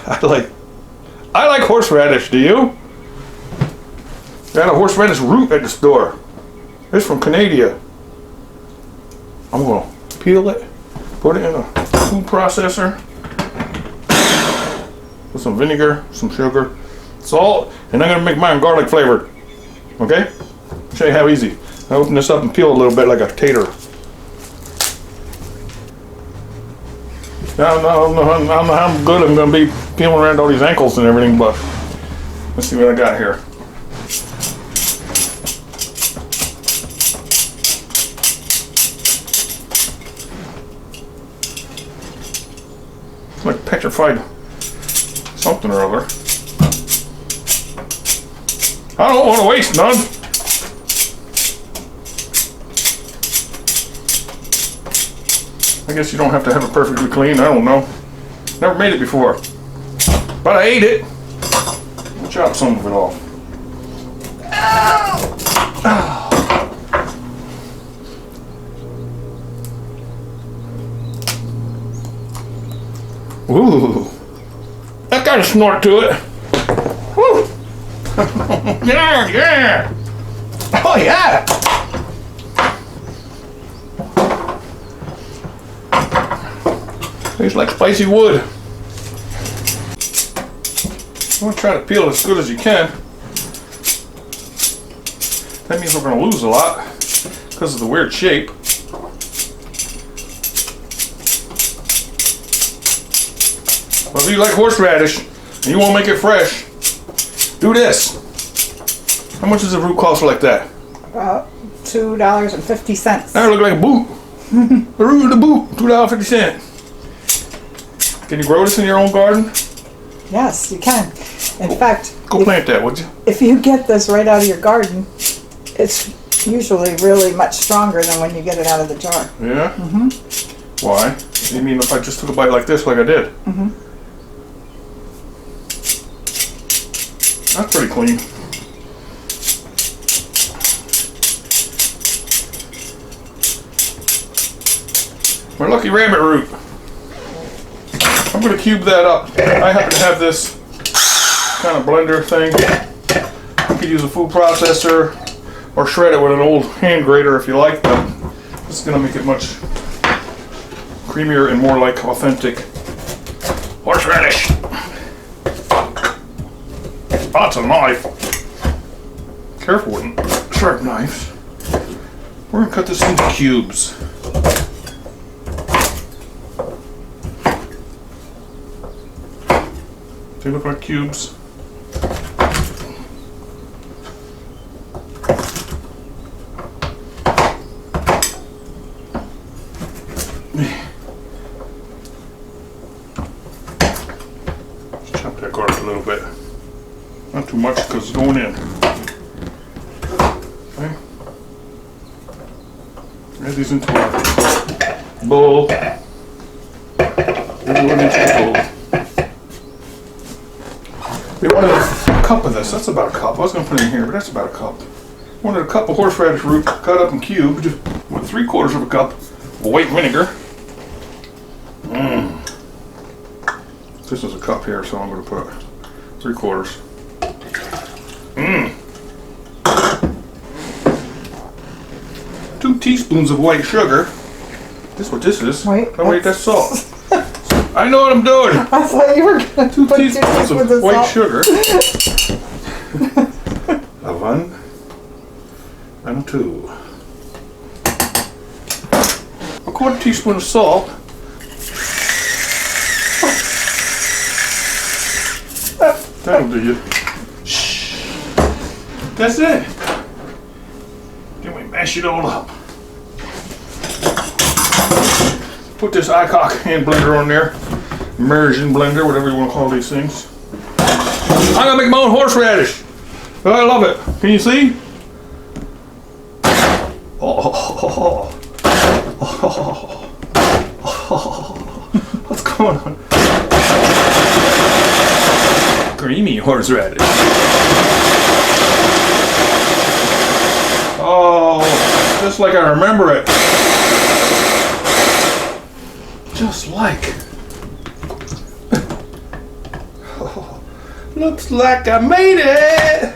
I like horseradish, do you? Got a horseradish root at the store. It's from Canada. I'm gonna peel it, put it in a food processor with some vinegar, some sugar, salt, and I'm gonna make mine garlic flavored. Okay? Show you how easy. I open this up and peel a little bit like a tater. I don't know how good I'm gonna be peeling around all these ankles and everything, but let's see what I got here. Like petrified something or other. I don't want to waste none. I guess you don't have to have it perfectly clean. I don't know. Never made it before. But I ate it. I'll chop some of it off. Ooh. That got a snort to it. Woo. Yeah, yeah. Oh, yeah. Tastes like spicy wood. I'm going to try to peel as good as you can. That means we're going to lose a lot because of the weird shape. But if you like horseradish and you want to make it fresh, do this. How much does a root cost like that? About $2.50. That look like a boot. A root of the boot, $2.50. Can you grow this in your own garden? Yes, you can. In fact, Go plant that, would you? if you get this right out of your garden, it's usually really much stronger than when you get it out of the jar. Yeah? Mm-hmm. Why? You mean if I just took a bite like this, like I did? Mm-hmm. That's pretty clean. My lucky rabbit root. I'm going to cube that up. I happen to have this kind of blender thing. You could use a food processor or shred it with an old hand grater if you like, but this is going to make it much creamier and more like authentic horseradish. Lots of knife. Careful with sharp knives. We're going to cut this into cubes. They look like cubes. Just chop that garlic a little bit. Not too much because it's going in. Okay. Add these into our bowl. We'll into the bowl. We wanted a cup of this. That's about a cup. I was going to put it in here, but that's about a cup. Wanted a cup of horseradish root cut up and cubed with 3/4 of a cup of white vinegar. This is a cup here, so I'm going to put 3/4. 2 teaspoons of white sugar. This is what this is. Wait, oh wait, that's salt. I know what I'm doing. I thought you were going to 2 put teaspoons of white sugar. A 1 and 2. A 1/4 teaspoon of salt. That'll do you. Shh. That's it. Then we mash it all up. Put this iCock hand blender on there. Immersion blender, whatever you want to call these things. I'm gonna make my own horseradish. Oh, I love it. Can you see? Oh. What's going on? Creamy horseradish. Oh, just like I remember it. Just like. Looks like I made it.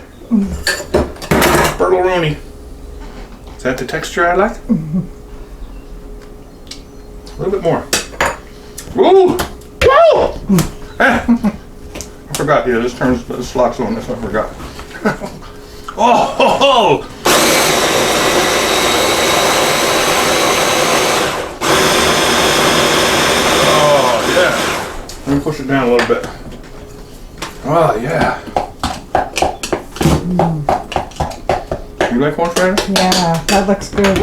Bertle Rooney. Is that the texture I like? Mm-hmm. A little bit more. Woo! Woo! I forgot. Yeah, this locks on this. I forgot. Oh! Ho, ho. Oh yeah. Let me push it down a little bit. Oh yeah. You like horseradish? Yeah, that looks good. And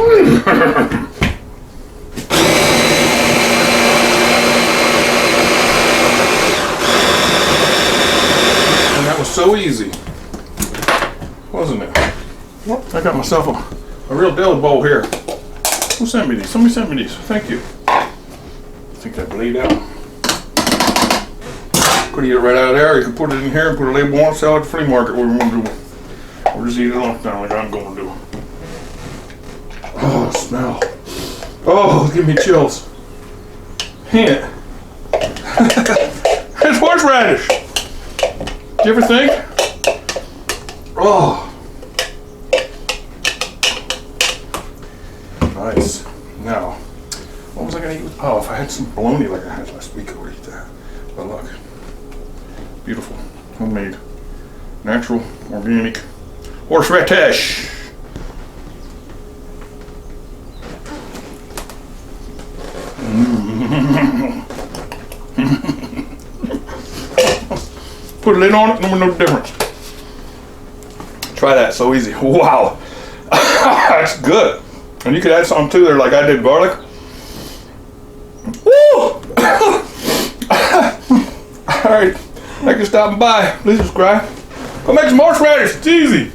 that was so easy, wasn't it? Yep. I got myself a real dill bowl here. Who sent me these? Somebody sent me these. Thank you. I think that bleed out. Could eat it right out of there. You can put it in here and put a label on it, sell it at the flea market. What we want to do. Or just eat it on down like I'm going to do. Oh, smell. Oh, give me chills. Hint. It's horseradish. Do you ever think? Oh. Nice. Now, what was I going to eat with? Oh, if I had some bologna like I had last week, I would eat that. But look. Beautiful. Homemade. Natural. Organic. Horseradish. Put a lid on it, no difference. Try that, so easy. Wow. That's good. And you could add something too there like I did garlic. Woo! Alright, thanks for stopping by. Please subscribe. Go make some horseradish, it's easy.